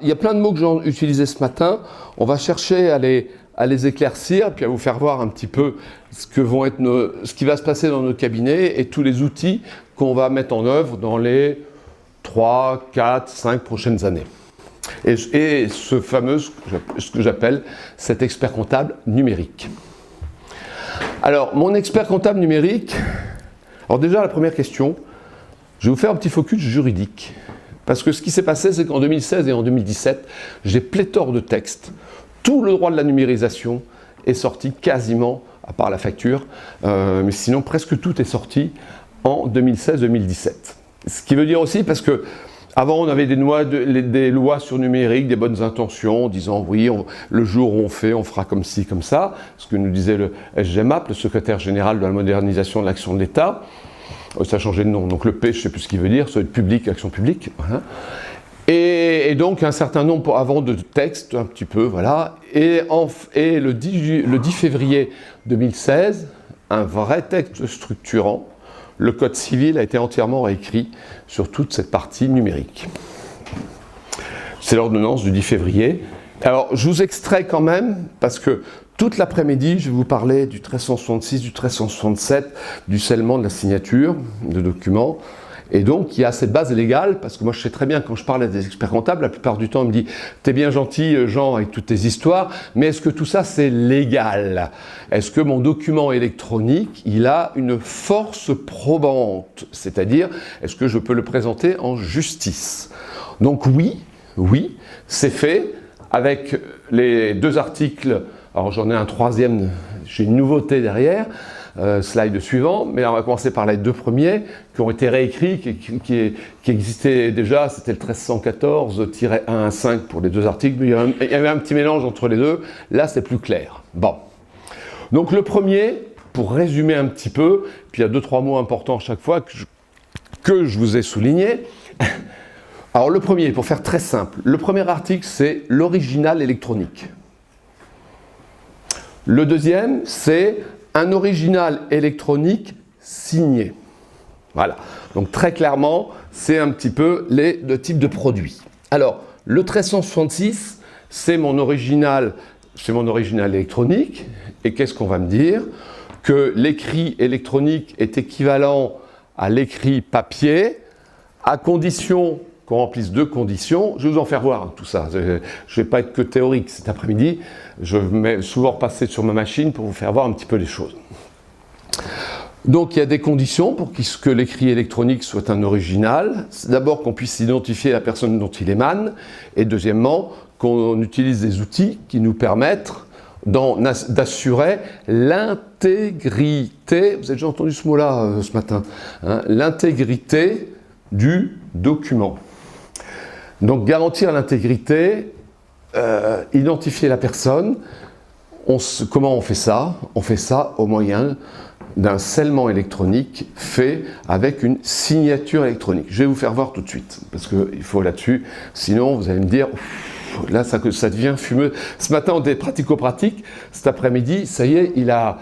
y a plein de mots que j'ai utilisés ce matin. On va chercher à les éclaircir, puis à vous faire voir un petit peu ce qui va se passer dans nos cabinets et tous les outils qu'on va mettre en œuvre dans les 3, 4, 5 prochaines années. Et ce fameux, ce que j'appelle cet expert comptable numérique. Alors, mon expert comptable numérique, alors déjà la première question, je vais vous faire un petit focus juridique. Parce que ce qui s'est passé, c'est qu'en 2016 et en 2017, j'ai pléthore de textes. Tout le droit de la numérisation est sorti quasiment, à part la facture, mais sinon presque tout est sorti en 2016-2017. Ce qui veut dire aussi, parce que avant on avait des lois sur numérique, des bonnes intentions, disant oui, le jour où on fait, on fera comme ci, comme ça, ce que nous disait le SGMAP, le secrétaire général de la modernisation de l'action de l'État. Ça a changé de nom, donc le P, je ne sais plus ce qu'il veut dire, c'est public, action publique. Voilà. Et donc un certain nombre avant de textes, un petit peu, voilà. Et le 10 février 2016, un vrai texte structurant, le Code civil a été entièrement réécrit sur toute cette partie numérique. C'est l'ordonnance du 10 février. Alors je vous extrais quand même, parce que toute l'après-midi, je vais vous parler du 1366, du 1367, du scellement de la signature de documents. Et donc, il y a cette base légale, parce que moi je sais très bien, quand je parle à des experts comptables, la plupart du temps, ils me disent « T'es bien gentil, Jean, avec toutes tes histoires, mais est-ce que tout ça, c'est légal? Est-ce que mon document électronique, il a une force probante? C'est-à-dire, est-ce que je peux le présenter en justice ?» Donc oui, c'est fait avec les 2 articles. Alors j'en ai un 3e, j'ai une nouveauté derrière. Slide suivant, mais on va commencer par les 2 premiers qui ont été réécrits, qui existaient déjà, c'était le 1314-115 pour les 2 articles, mais il y avait un petit mélange entre les deux, là c'est plus clair. Bon, donc le premier, pour résumer un petit peu, puis il y a 2-3 mots importants à chaque fois que je vous ai soulignés. Alors le premier, pour faire très simple, le premier article c'est l'original électronique. Le deuxième, c'est un original électronique signé. Voilà. Donc très clairement, c'est un petit peu les 2 types de produits. Alors, le 1366, c'est mon original électronique. Et qu'est-ce qu'on va me dire? Que l'écrit électronique est équivalent à l'écrit papier, à condition qu'on remplisse 2 conditions. Je vais vous en faire voir tout ça. Je ne vais pas être que théorique cet après-midi. Je vais souvent repasser sur ma machine pour vous faire voir un petit peu les choses. Donc il y a des conditions pour que l'écrit électronique soit un original. D'abord qu'on puisse identifier la personne dont il émane. Et deuxièmement, qu'on utilise des outils qui nous permettent d'assurer l'intégrité. Vous avez déjà entendu ce mot-là ce matin, hein, l'intégrité du document. Donc garantir l'intégrité, identifier la personne, comment on fait ça? On fait ça au moyen d'un scellement électronique fait avec une signature électronique. Je vais vous faire voir tout de suite, parce qu'il faut là-dessus, sinon vous allez me dire, là ça devient fumeux. Ce matin on était pratico-pratique, cet après-midi, ça y est, il a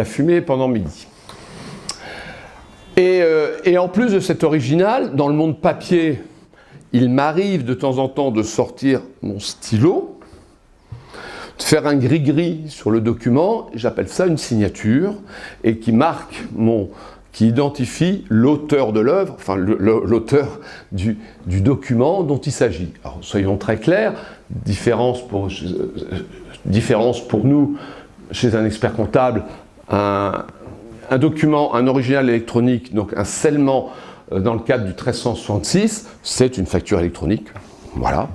fumé pendant midi. Et en plus de cet original, dans le monde papier, il m'arrive de temps en temps de sortir mon stylo, de faire un gris-gris sur le document, j'appelle ça une signature, et qui identifie l'auteur de l'œuvre, enfin l'auteur du document dont il s'agit. Alors soyons très clairs, différence pour nous, chez un expert comptable, un document, un original électronique, donc un scellement dans le cadre du 1366, c'est une facture électronique, voilà.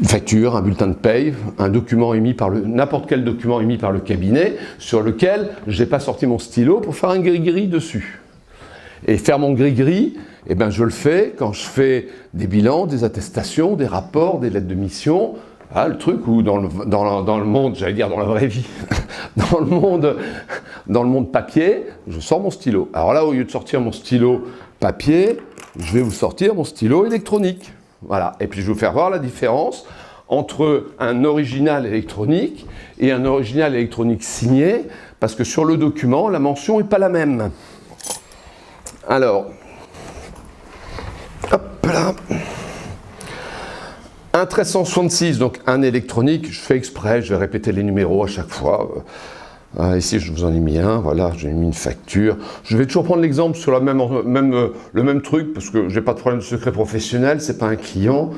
Une facture, un bulletin de paye, un document émis par n'importe quel document émis par le cabinet, sur lequel je n'ai pas sorti mon stylo pour faire un gris-gris dessus. Et faire mon gris-gris, eh ben, je le fais quand je fais des bilans, des attestations, des rapports, des lettres de mission. Ah, le truc où dans le monde, j'allais dire dans la vraie vie, dans le monde papier, je sors mon stylo. Alors là, au lieu de sortir mon stylo papier, je vais vous sortir mon stylo électronique. Voilà. Et puis je vais vous faire voir la différence entre un original électronique et un original électronique signé, parce que sur le document, la mention n'est pas la même. Alors, hop là. Un 1366, donc un électronique, je fais exprès, je vais répéter les numéros à chaque fois. Ici, je vous en ai mis un, voilà, j'ai mis une facture. Je vais toujours prendre l'exemple sur le même truc, parce que je n'ai pas de problème de secret professionnel, ce n'est pas un client.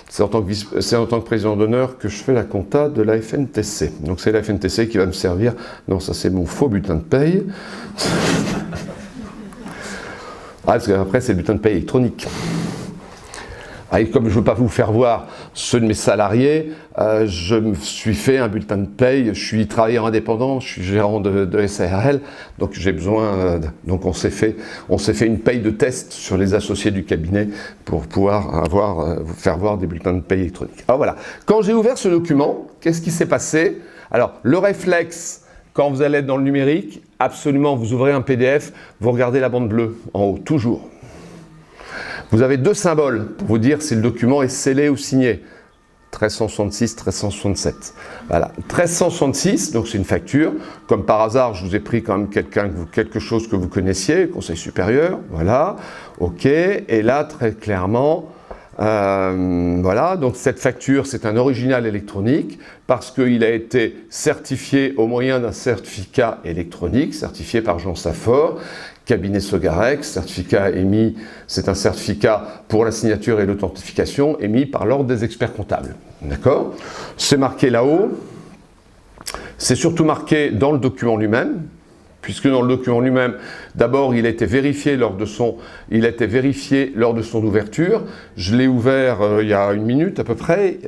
C'est en tant que président d'honneur que je fais la compta de la FNTC. Donc c'est la FNTC qui va me servir. Non, ça c'est mon faux bulletin de paye. Parce qu'après c'est le bulletin de paye électronique. Et comme je ne veux pas vous faire voir ceux de mes salariés, je me suis fait un bulletin de paye, je suis travailleur indépendant, je suis gérant de SARL, donc j'ai besoin, donc on s'est fait une paye de test sur les associés du cabinet pour pouvoir vous faire voir des bulletins de paye électroniques. Alors voilà, quand j'ai ouvert ce document, qu'est-ce qui s'est passé? Alors le réflexe, quand vous allez être dans le numérique, absolument, vous ouvrez un PDF, vous regardez la bande bleue en haut, toujours. Vous avez deux symboles pour vous dire si le document est scellé ou signé. 1366, 1367. Voilà. 1366, donc c'est une facture. Comme par hasard, je vous ai pris quand même quelque chose que vous connaissiez, Conseil supérieur. Voilà. OK. Et là, très clairement, voilà. Donc cette facture, c'est un original électronique parce qu'il a été certifié au moyen d'un certificat électronique, certifié par Jean Saffort. Cabinet Sogarex, certificat émis, c'est un certificat pour la signature et l'authentification émis par l'ordre des experts comptables. D'accord? C'est marqué là-haut. C'est surtout marqué dans le document lui-même, puisque dans le document lui-même, d'abord, il a été vérifié lors de son ouverture. Je l'ai ouvert il y a une minute à peu près,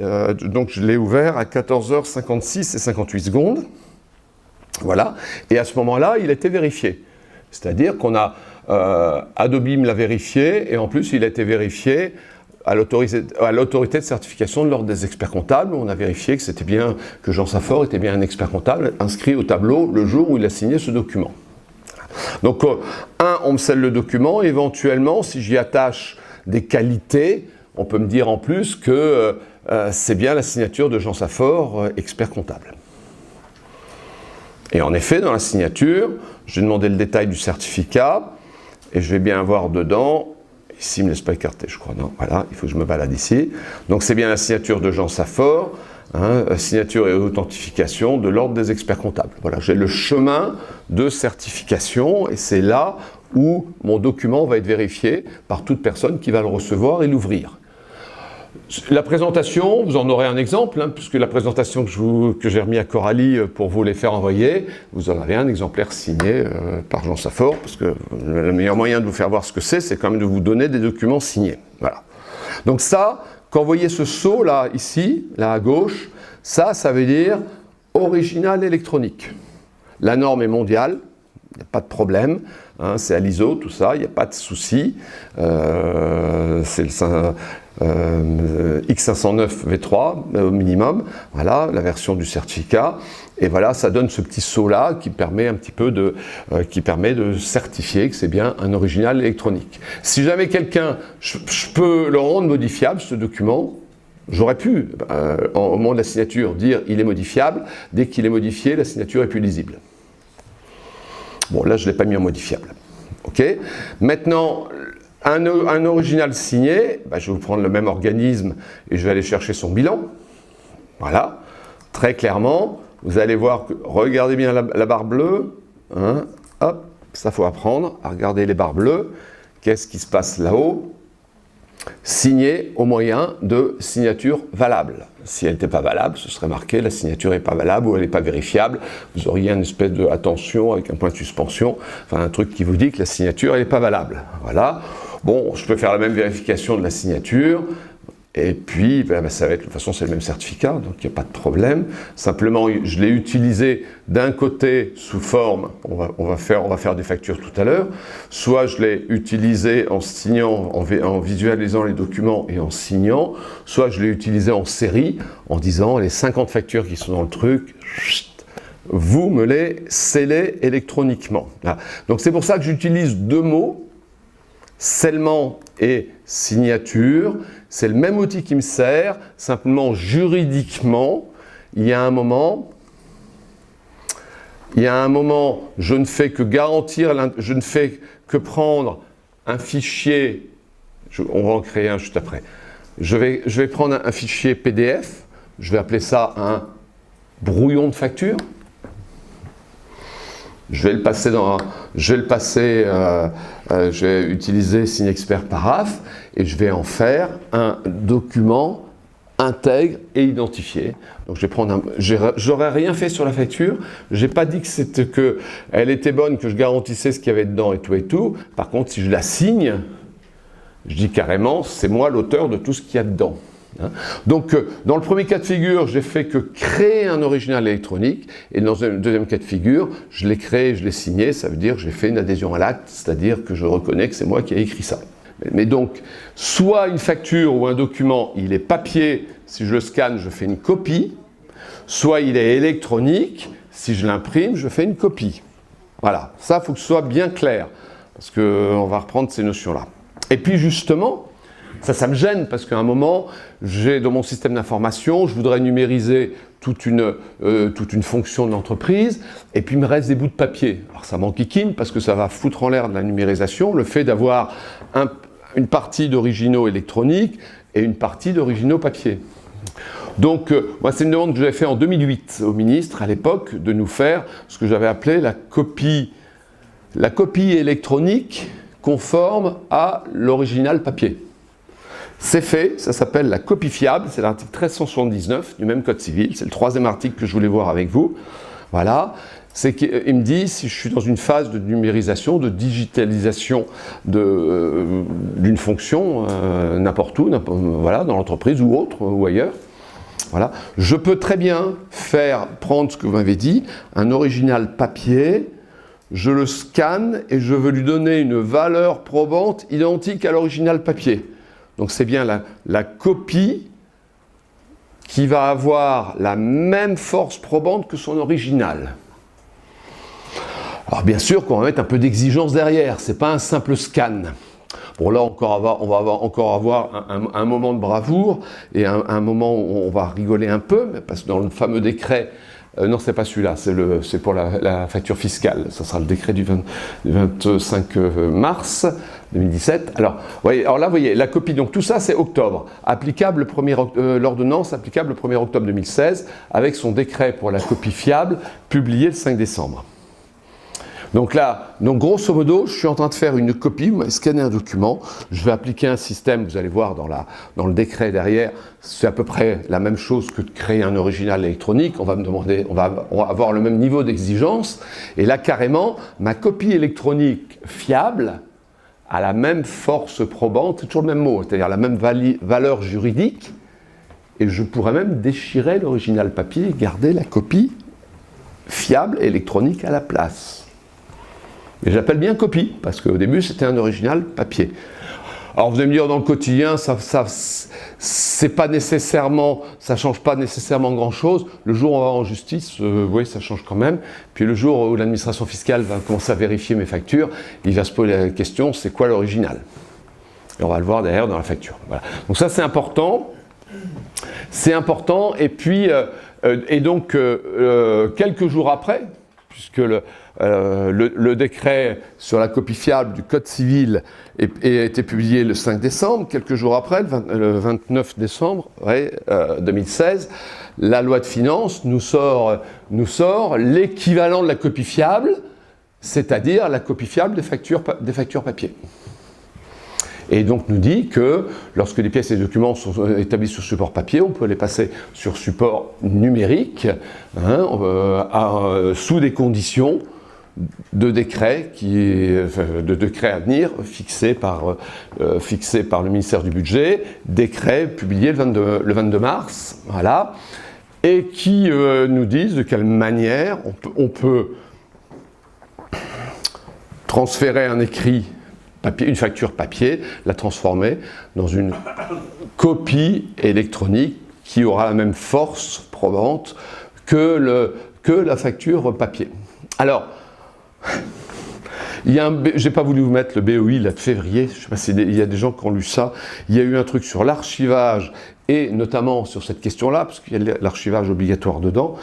donc je l'ai ouvert à 14h56 et 58 secondes. Voilà. Et à ce moment-là, il a été vérifié. C'est-à-dire qu'on a, Adobe me l'a vérifié, et en plus il a été vérifié à l'autorité de certification de l'ordre des experts comptables. On a vérifié que c'était bien, que Jean Saffort était bien un expert comptable inscrit au tableau le jour où il a signé ce document. Donc, on me scelle le document, éventuellement, si j'y attache des qualités, on peut me dire en plus que c'est bien la signature de Jean Saffort, expert comptable. Et en effet, dans la signature, j'ai demandé le détail du certificat, et je vais bien avoir dedans, ici il ne me laisse pas écarter, je crois, non, voilà, il faut que je me balade ici. Donc c'est bien la signature de Jean Saffort, signature et authentification de l'ordre des experts comptables. Voilà, j'ai le chemin de certification, et c'est là où mon document va être vérifié par toute personne qui va le recevoir et l'ouvrir. La présentation, vous en aurez un exemple, puisque la présentation que j'ai remis à Coralie pour vous les faire envoyer, vous en avez un exemplaire signé par Jean Saffort, parce que le meilleur moyen de vous faire voir ce que c'est quand même de vous donner des documents signés. Voilà. Donc ça, quand vous voyez ce sceau là, ici, là à gauche, ça veut dire original électronique. La norme est mondiale, il n'y a pas de problème, c'est à l'ISO, tout ça, il n'y a pas de souci. C'est le X509 V3 au minimum, voilà la version du certificat, et voilà ça donne ce petit saut là qui permet un petit peu de certifier que c'est bien un original électronique. Si jamais quelqu'un, je peux le rendre modifiable ce document, j'aurais pu au moment de la signature dire il est modifiable, dès qu'il est modifié la signature est plus lisible. Bon là je ne l'ai pas mis en modifiable. Ok. Maintenant un original signé, je vais vous prendre le même organisme et je vais aller chercher son bilan. Voilà, très clairement, vous allez voir que, regardez bien la barre bleue, hop, ça faut apprendre à regarder les barres bleues. Qu'est-ce qui se passe là-haut? Signé au moyen de signature valable. Si elle n'était pas valable, ce serait marqué la signature n'est pas valable ou elle n'est pas vérifiable. Vous auriez une espèce de attention avec un point de suspension, enfin un truc qui vous dit que la signature n'est pas valable. Voilà. Bon, je peux faire la même vérification de la signature. Et puis, ça va être, de toute façon, c'est le même certificat, donc il n'y a pas de problème. Simplement, je l'ai utilisé d'un côté sous forme, on va faire des factures tout à l'heure, soit je l'ai utilisé en signant, en visualisant les documents et en signant, soit je l'ai utilisé en série, en disant les 50 factures qui sont dans le truc, vous me les scellez électroniquement. Voilà. Donc c'est pour ça que j'utilise deux mots, scellement et signature. C'est le même outil qui me sert, simplement juridiquement, il y a un moment, je ne fais que garantir, je ne fais que prendre un fichier, on va en créer un juste après, je vais prendre un fichier PDF, je vais appeler ça un brouillon de facture. Je vais utiliser Signexpert Paraph et je vais en faire un document intègre et identifié. Donc j'aurais rien fait sur la facture, j'ai pas dit qu'elle était bonne, que je garantissais ce qu'il y avait dedans et tout et tout. Par contre, si je la signe, je dis carrément, c'est moi l'auteur de tout ce qu'il y a dedans. Donc, dans le premier cas de figure, j'ai fait que créer un original électronique, et dans le deuxième cas de figure, je l'ai créé, je l'ai signé, ça veut dire que j'ai fait une adhésion à l'acte, c'est-à-dire que je reconnais que c'est moi qui ai écrit ça. Mais donc, soit une facture ou un document, il est papier, si je le scanne, je fais une copie, soit il est électronique, si je l'imprime, je fais une copie. Voilà, ça, il faut que ce soit bien clair, parce qu'on va reprendre ces notions-là. Et puis justement, ça me gêne parce qu'à un moment, j'ai dans mon système d'information, je voudrais numériser toute une fonction de l'entreprise, et puis il me reste des bouts de papier. Alors ça m'enquiquine parce que ça va foutre en l'air de la numérisation, le fait d'avoir une partie d'originaux électroniques et une partie d'originaux papier. Donc, moi, c'est une demande que j'avais faite en 2008 au ministre, à l'époque, de nous faire ce que j'avais appelé la copie électronique conforme à l'original papier. C'est fait, ça s'appelle la copie fiable, c'est l'article 1379 du même code civil, c'est le troisième article que je voulais voir avec vous. Voilà, c'est qu'il me dit si je suis dans une phase de numérisation, de digitalisation d'une fonction, n'importe où, voilà, dans l'entreprise ou autre, ou ailleurs. Voilà, je peux très bien prendre ce que vous m'avez dit, un original papier, je le scanne et je veux lui donner une valeur probante identique à l'original papier. Donc c'est bien la copie qui va avoir la même force probante que son original. Alors bien sûr qu'on va mettre un peu d'exigence derrière, c'est pas un simple scan. Bon là on va encore avoir un moment de bravoure et un moment où on va rigoler un peu, parce que dans le fameux décret, non c'est pas celui-là, c'est pour la facture fiscale, ça sera le décret du 25 mars 2017. Alors là vous voyez, la copie, donc tout ça c'est octobre, applicable l'ordonnance applicable le 1er octobre 2016, avec son décret pour la copie fiable, publié le 5 décembre. Donc là, grosso modo, je suis en train de faire une copie, scanner un document, je vais appliquer un système, vous allez voir dans le décret derrière, c'est à peu près la même chose que de créer un original électronique, on va avoir le même niveau d'exigence, et là carrément, ma copie électronique fiable a la même force probante, c'est toujours le même mot, c'est-à-dire la même valeur juridique, et je pourrais même déchirer l'original papier et garder la copie fiable électronique à la place. Et j'appelle bien copie, parce qu'au début c'était un original papier. Alors vous allez me dire, dans le quotidien, c'est pas nécessairement, ça change pas nécessairement grand chose. Le jour où on va en justice, oui, ça change quand même. Puis le jour où l'administration fiscale va commencer à vérifier mes factures, il va se poser la question, c'est quoi l'original? Et on va le voir derrière dans la facture. Voilà. Donc ça c'est important. C'est important, et puis, donc quelques jours après, puisque le décret sur la copie fiable du Code civil a été publié le 5 décembre, quelques jours après, le 29 décembre 2016, la loi de finances nous sort l'équivalent de la copie fiable, c'est-à-dire la copie fiable des factures papier. Et donc nous dit que lorsque les pièces et les documents sont établis sur support papier, on peut les passer sur support numérique, sous des conditions de décret à venir fixé par le ministère du Budget, décret publié le 22 mars, voilà, et qui nous disent de quelle manière on peut transférer un écrit papier, une facture papier, la transformer dans une copie électronique qui aura la même force probante que la facture papier. Alors, j'ai pas voulu vous mettre le BOI là, de février, je sais pas s'il y a des gens qui ont lu ça, il y a eu un truc sur l'archivage et notamment sur cette question-là, parce qu'il y a l'archivage obligatoire dedans,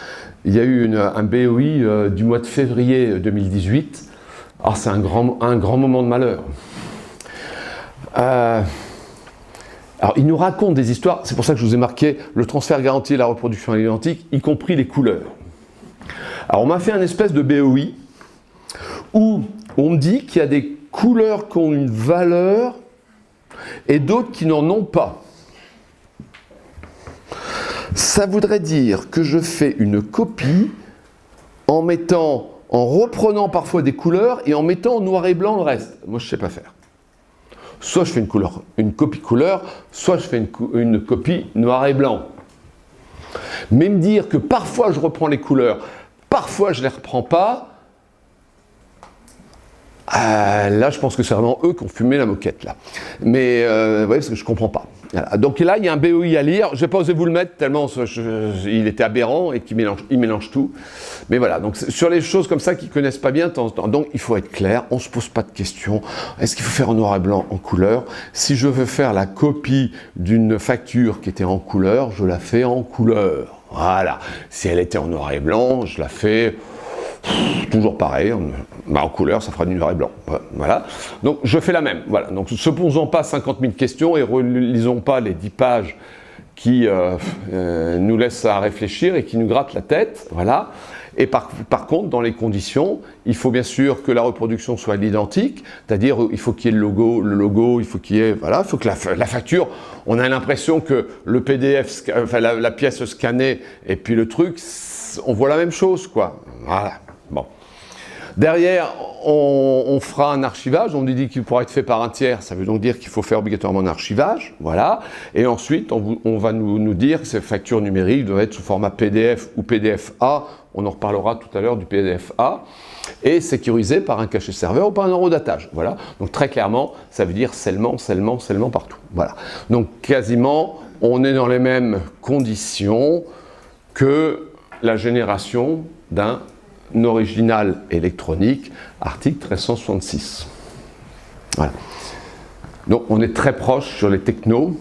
il y a eu un BOI du mois de février 2018. Alors c'est un grand moment de malheur. Alors, il nous raconte des histoires, c'est pour ça que je vous ai marqué le transfert garanti et la reproduction à l'identique, y compris les couleurs. Alors, on m'a fait un espèce de BOI où on me dit qu'il y a des couleurs qui ont une valeur et d'autres qui n'en ont pas. Ça voudrait dire que je fais une copie en reprenant parfois des couleurs et en mettant en noir et blanc le reste. Moi, je ne sais pas faire. Soit je fais une copie couleur, soit je fais une copie noir et blanc. Mais me dire que parfois je reprends les couleurs, parfois je ne les reprends pas, là je pense que c'est vraiment eux qui ont fumé la moquette là. Mais vous voyez, parce que je ne comprends pas. Voilà. Donc là il y a un BOI à lire, je ne vais pas oser vous le mettre tellement il était aberrant et qu'il mélange tout. Mais voilà, donc sur les choses comme ça qu'ils ne connaissent pas bien de temps en temps, donc il faut être clair, on ne se pose pas de questions. Est-ce qu'il faut faire en noir et blanc, en couleur? Si je veux faire la copie d'une facture qui était en couleur, je la fais en couleur. Voilà. Si elle était en noir et blanc, je la fais toujours pareil, en couleur, ça fera du noir et blanc. Voilà. Donc je fais la même. Voilà. Donc ne se posons pas 50 000 questions et relisons pas les 10 pages qui nous laissent à réfléchir et qui nous grattent la tête. Voilà. Et par contre, dans les conditions, il faut bien sûr que la reproduction soit identique, c'est-à-dire il faut qu'il y ait le logo, il faut qu'il y ait, voilà, il faut que la facture, on a l'impression que le PDF, enfin la pièce scannée et puis le truc, on voit la même chose, quoi. Voilà. Bon. Derrière, on fera un archivage, on dit qu'il pourra être fait par un tiers, ça veut donc dire qu'il faut faire obligatoirement un archivage, voilà. Et ensuite, on va nous dire que ces factures numériques doivent être sous format PDF ou PDF-A, on en reparlera tout à l'heure du PDF-A, et sécurisé par un cachet serveur ou par un eurodatage, voilà. Donc très clairement, ça veut dire scellement partout, voilà. Donc quasiment, on est dans les mêmes conditions que la génération d'un original électronique, article 1366. Voilà. Donc on est très proche sur les technos.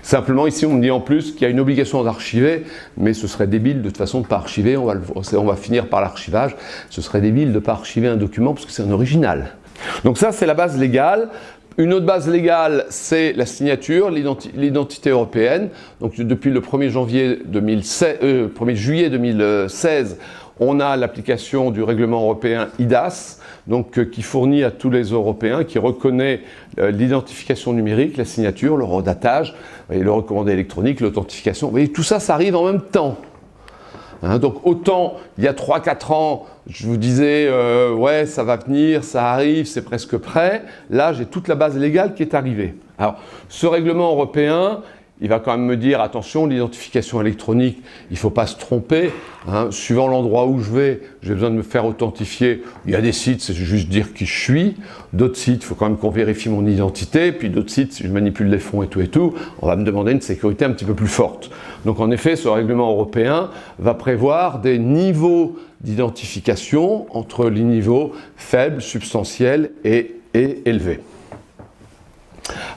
Simplement ici on me dit en plus qu'il y a une obligation d'archiver, mais ce serait débile de toute façon de ne pas archiver, on va finir par l'archivage, ce serait débile de ne pas archiver un document parce que c'est un original. Donc ça c'est la base légale. Une autre base légale, c'est la signature, l'identité européenne. Donc depuis le 1er juillet 2016, on a l'application du règlement européen IDAS, donc, qui fournit à tous les Européens, qui reconnaît l'identification numérique, la signature, le redatage, le recommandé électronique, l'authentification. Vous voyez, tout ça, ça arrive en même temps. Hein, donc autant, il y a 3-4 ans, je vous disais, ouais, ça va venir, ça arrive, c'est presque prêt. Là, j'ai toute la base légale qui est arrivée. Alors, ce règlement européen, il va quand même me dire, attention, l'identification électronique, il ne faut pas se tromper. Hein, suivant l'endroit où je vais, j'ai besoin de me faire authentifier. Il y a des sites, c'est juste dire qui je suis. D'autres sites, il faut quand même qu'on vérifie mon identité. Puis d'autres sites, si je manipule les fonds et tout, on va me demander une sécurité un petit peu plus forte. Donc en effet, ce règlement européen va prévoir des niveaux d'identification entre les niveaux faibles, substantiels et élevés.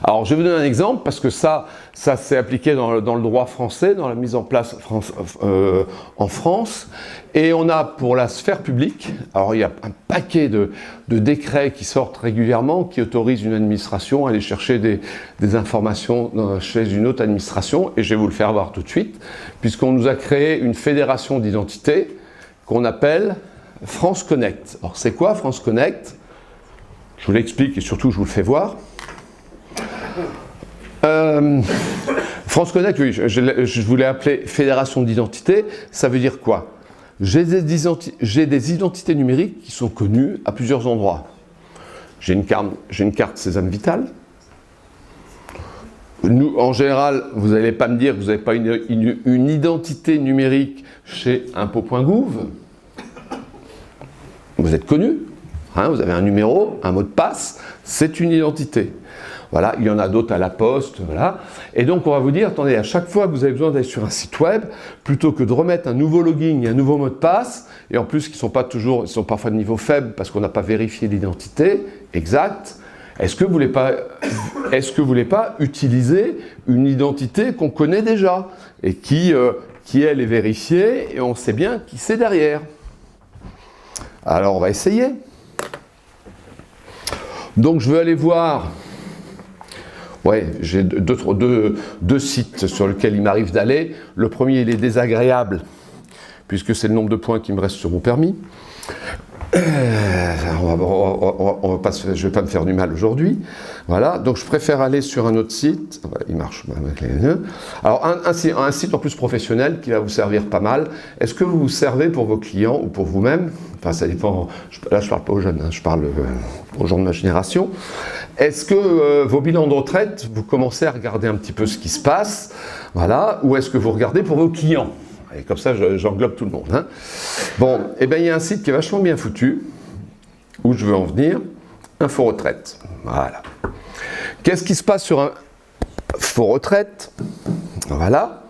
Alors, je vais vous donner un exemple, parce que ça s'est appliqué dans le droit français, dans la mise en place en France. Et on a pour la sphère publique, alors il y a un paquet de décrets qui sortent régulièrement, qui autorisent une administration à aller chercher des informations chez une autre administration, et je vais vous le faire voir tout de suite, puisqu'on nous a créé une fédération d'identité qu'on appelle France Connect. Alors, c'est quoi France Connect? Je vous l'explique et surtout je vous le fais voir. France Connect, oui, je voulais appeler Fédération d'identité, ça veut dire quoi? J'ai des identités numériques qui sont connues à plusieurs endroits. J'ai une carte Sésame Vital. Nous, en général, vous n'allez pas me dire que vous n'avez pas une identité numérique chez impôt.gouv. Vous êtes connu, hein, vous avez un numéro, un mot de passe, c'est une identité. Voilà, il y en a d'autres à la poste, voilà. Et donc on va vous dire, attendez, à chaque fois que vous avez besoin d'aller sur un site web, plutôt que de remettre un nouveau login et un nouveau mot de passe, et en plus ils sont parfois de niveau faible parce qu'on n'a pas vérifié l'identité exacte, est-ce que vous voulez pas utiliser une identité qu'on connaît déjà et qui elle est vérifiée et on sait bien qui c'est derrière? Alors on va essayer. Donc je veux aller voir Ouais, j'ai deux sites sur lesquels il m'arrive d'aller. Le premier, il est désagréable, puisque c'est le nombre de points qui me reste sur mon permis. Je ne vais pas me faire du mal aujourd'hui. Voilà, donc je préfère aller sur un autre site. Il marche avec les... Alors, un site en plus professionnel qui va vous servir pas mal. Est-ce que vous vous servez pour vos clients ou pour vous-même? Enfin, ça dépend. Là, je ne parle pas aux jeunes, hein, je parle aux gens de ma génération. Est-ce que vos bilans de retraite, vous commencez à regarder un petit peu ce qui se passe? Voilà, ou est-ce que vous regardez pour vos clients? Et comme ça, j'englobe tout le monde. Hein. Bon, eh bien, il y a un site qui est vachement bien foutu, où je veux en venir, Info Retraite. Voilà. Qu'est-ce qui se passe sur Info Retraite? Voilà.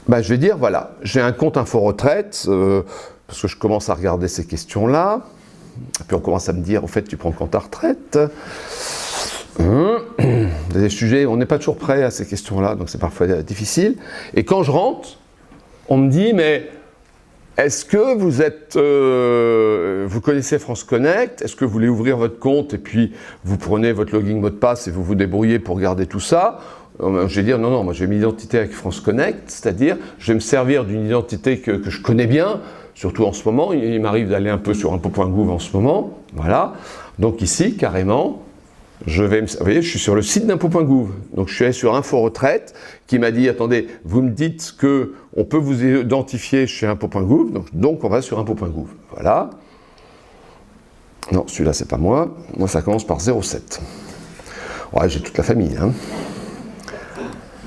Ben, je vais dire, voilà, j'ai un compte Info Retraite, parce que je commence à regarder ces questions-là. Puis on commence à me dire, au fait, tu prends quand ta retraite? Des sujets, on n'est pas toujours prêt à ces questions-là, donc c'est parfois difficile. Et quand je rentre, on me dit, mais est-ce que vous connaissez France Connect? Est-ce que vous voulez ouvrir votre compte et puis vous prenez votre login mot de passe et vous vous débrouillez pour garder tout ça? Je vais dire, non, moi j'ai une identité avec France Connect, c'est-à-dire je vais me servir d'une identité que je connais bien, surtout en ce moment. Il m'arrive d'aller un peu sur info.gouv en ce moment, voilà. Donc ici, carrément, vous voyez, je suis sur le site d'info.gouv. Donc je suis allé sur Info Retraite qui m'a dit, attendez, vous me dites qu'on peut vous identifier chez info.gouv, donc on va sur info.gouv. Voilà. Non, celui-là, c'est pas moi. Moi, ça commence par 07. Ouais, j'ai toute la famille, hein.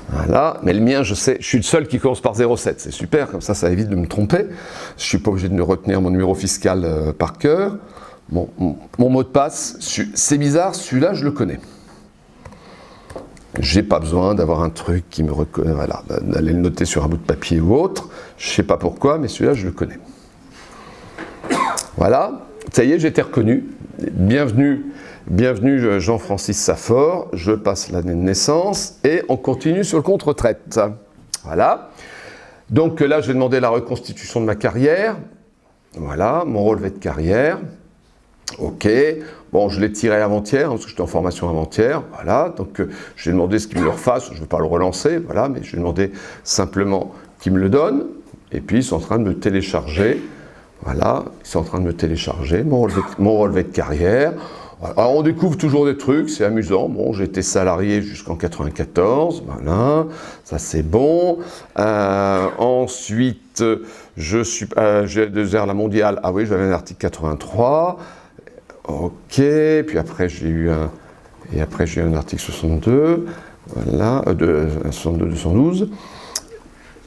Voilà, mais le mien, je sais, je suis le seul qui commence par 07, c'est super, comme ça évite de me tromper. Je ne suis pas obligé de me retenir mon numéro fiscal par cœur. Bon, mon mot de passe, c'est bizarre, celui-là, je le connais. J'ai pas besoin d'avoir un truc qui me reconnaît, voilà, d'aller le noter sur un bout de papier ou autre. Je sais pas pourquoi, mais celui-là, je le connais. Voilà, ça y est, j'ai été reconnu. Bienvenue Jean-Francis Saffort, je passe l'année de naissance et on continue sur le compte retraite. Voilà. Donc là, je vais demander la reconstitution de ma carrière. Voilà, mon relevé de carrière. Ok. Bon, je l'ai tiré avant-hier, parce que j'étais en formation avant-hier. Voilà. Donc je vais demander ce qu'il me le refasse. Je ne veux pas le relancer, voilà, mais je vais demander simplement qu'il me le donne. Et puis, ils sont en train de me télécharger. Voilà, ils sont en train de me télécharger mon relevé de carrière. Alors, on découvre toujours des trucs, c'est amusant. Bon, j'ai été salarié jusqu'en 94, voilà, ça c'est bon. Ensuite, j'ai deux heures la mondiale. Ah oui, j'avais un article 83. Ok, puis après j'ai eu un article 62, voilà, 62, 212.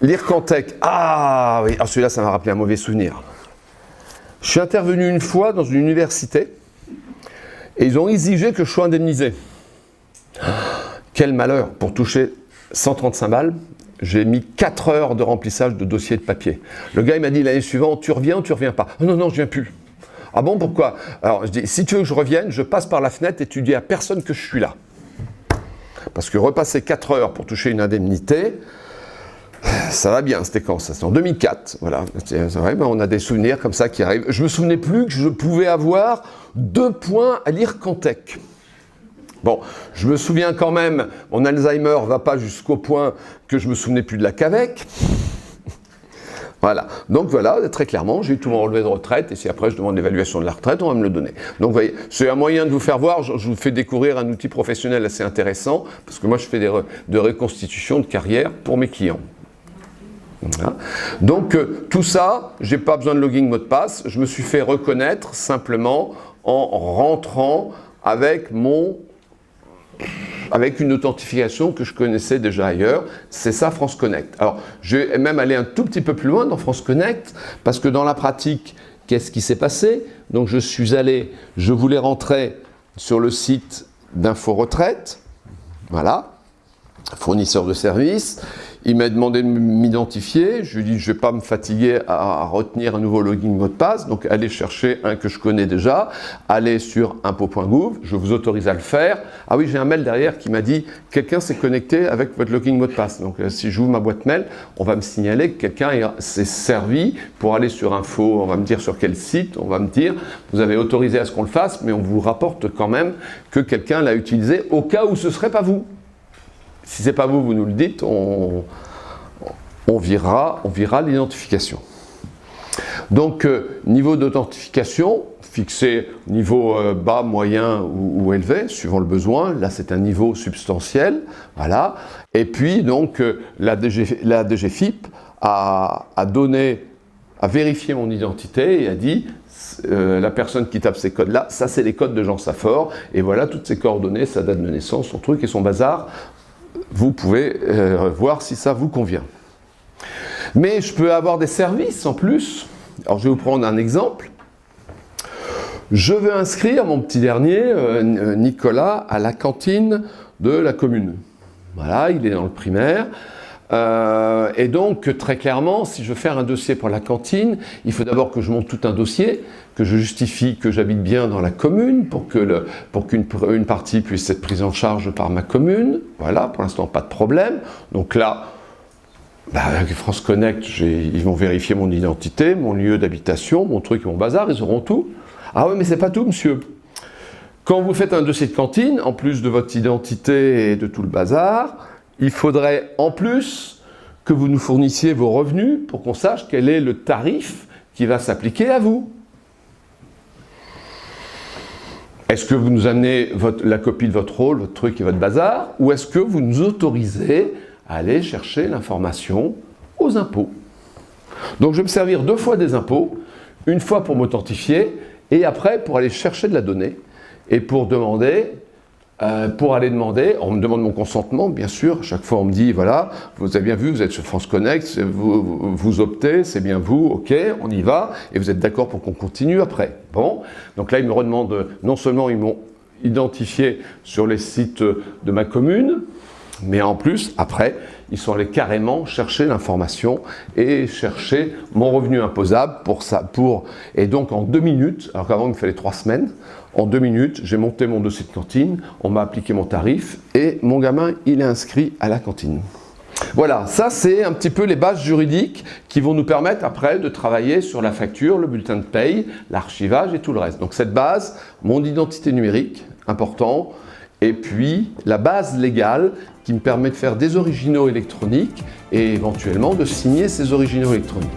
L'IRCANTEC, ah oui, celui-là, ça m'a rappelé un mauvais souvenir. Je suis intervenu une fois dans une université. Et ils ont exigé que je sois indemnisé. Quel malheur, pour toucher 135 balles, j'ai mis 4 heures de remplissage de dossier de papier. Le gars, il m'a dit l'année suivante, tu reviens ou tu reviens pas? Non, je viens plus. Ah bon, pourquoi? Alors, je dis, si tu veux que je revienne, je passe par la fenêtre et tu dis à personne que je suis là. Parce que repasser 4 heures pour toucher une indemnité, ça va bien, c'était quand ça? C'était en 2004, voilà. C'est vrai, ben on a des souvenirs comme ça qui arrivent. Je me souvenais plus que je pouvais avoir 2 points à l'IRCANTEC. Bon, je me souviens quand même, mon Alzheimer ne va pas jusqu'au point que je me souvenais plus de la CAVEC. Voilà, donc voilà, très clairement, j'ai eu tout mon relevé de retraite, et si après je demande l'évaluation de la retraite, on va me le donner. Donc vous voyez, c'est un moyen de vous faire voir, je vous fais découvrir un outil professionnel assez intéressant, parce que moi je fais de reconstitution de carrière pour mes clients. Voilà. Donc tout ça, je n'ai pas besoin de login mot de passe, je me suis fait reconnaître simplement en rentrant avec une authentification que je connaissais déjà ailleurs, c'est ça France Connect. Alors je vais même aller un tout petit peu plus loin dans France Connect, parce que dans la pratique, qu'est-ce qui s'est passé? Donc je voulais rentrer sur le site d'Info Retraite, voilà. fournisseur de services. Il m'a demandé de m'identifier. Je lui ai dit, je ne vais pas me fatiguer à retenir un nouveau login mot de passe. Donc, allez chercher un que je connais déjà. Allez sur impôts.gouv. Je vous autorise à le faire. Ah oui, j'ai un mail derrière qui m'a dit, quelqu'un s'est connecté avec votre login mot de passe. Donc, si j'ouvre ma boîte mail, on va me signaler que quelqu'un s'est servi pour aller sur info. On va me dire sur quel site. On va me dire, vous avez autorisé à ce qu'on le fasse, mais on vous rapporte quand même que quelqu'un l'a utilisé au cas où ce ne serait pas vous. Si ce n'est pas vous, vous nous le dites, on virera l'identification. Donc, niveau d'authentification, fixé niveau bas, moyen ou élevé, suivant le besoin. Là, c'est un niveau substantiel. Voilà. Et puis, donc, la DGFiP a vérifié mon identité et a dit la personne qui tape ces codes-là, ça, c'est les codes de Jean Safor. Et voilà toutes ses coordonnées, sa date de naissance, son truc et son bazar. Vous pouvez voir si ça vous convient. Mais je peux avoir des services en plus. Alors je vais vous prendre un exemple. Je veux inscrire mon petit dernier, Nicolas, à la cantine de la commune. Voilà, il est dans le primaire. Et donc, très clairement, si je veux faire un dossier pour la cantine, il faut d'abord que je monte tout un dossier, que je justifie que j'habite bien dans la commune pour qu'une partie puisse être prise en charge par ma commune. Voilà, pour l'instant, pas de problème. Donc là, avec France Connect, ils vont vérifier mon identité, mon lieu d'habitation, mon truc et mon bazar, ils auront tout. Ah oui, mais c'est pas tout, monsieur. Quand vous faites un dossier de cantine, en plus de votre identité et de tout le bazar, il faudrait en plus que vous nous fournissiez vos revenus pour qu'on sache quel est le tarif qui va s'appliquer à vous. Est-ce que vous nous amenez la copie de votre rôle, votre truc et votre bazar, ou est-ce que vous nous autorisez à aller chercher l'information aux impôts? Donc je vais me servir 2 fois des impôts, une fois pour m'authentifier et après pour aller chercher de la donnée et pour demander. On me demande mon consentement, bien sûr. À chaque fois, on me dit, voilà, vous avez bien vu, vous êtes sur France Connect, vous optez, c'est bien vous, ok, on y va, et vous êtes d'accord pour qu'on continue après. Bon, donc là, ils me redemandent, non seulement ils m'ont identifié sur les sites de ma commune, mais en plus, après, ils sont allés carrément chercher l'information et chercher mon revenu imposable et donc en 2 minutes, alors qu'avant il me fallait 3 semaines, en 2 minutes, j'ai monté mon dossier de cantine, on m'a appliqué mon tarif et mon gamin, il est inscrit à la cantine. Voilà, ça c'est un petit peu les bases juridiques qui vont nous permettre après de travailler sur la facture, le bulletin de paye, l'archivage et tout le reste. Donc cette base, mon identité numérique, important, et puis la base légale qui me permet de faire des originaux électroniques et éventuellement de signer ces originaux électroniques.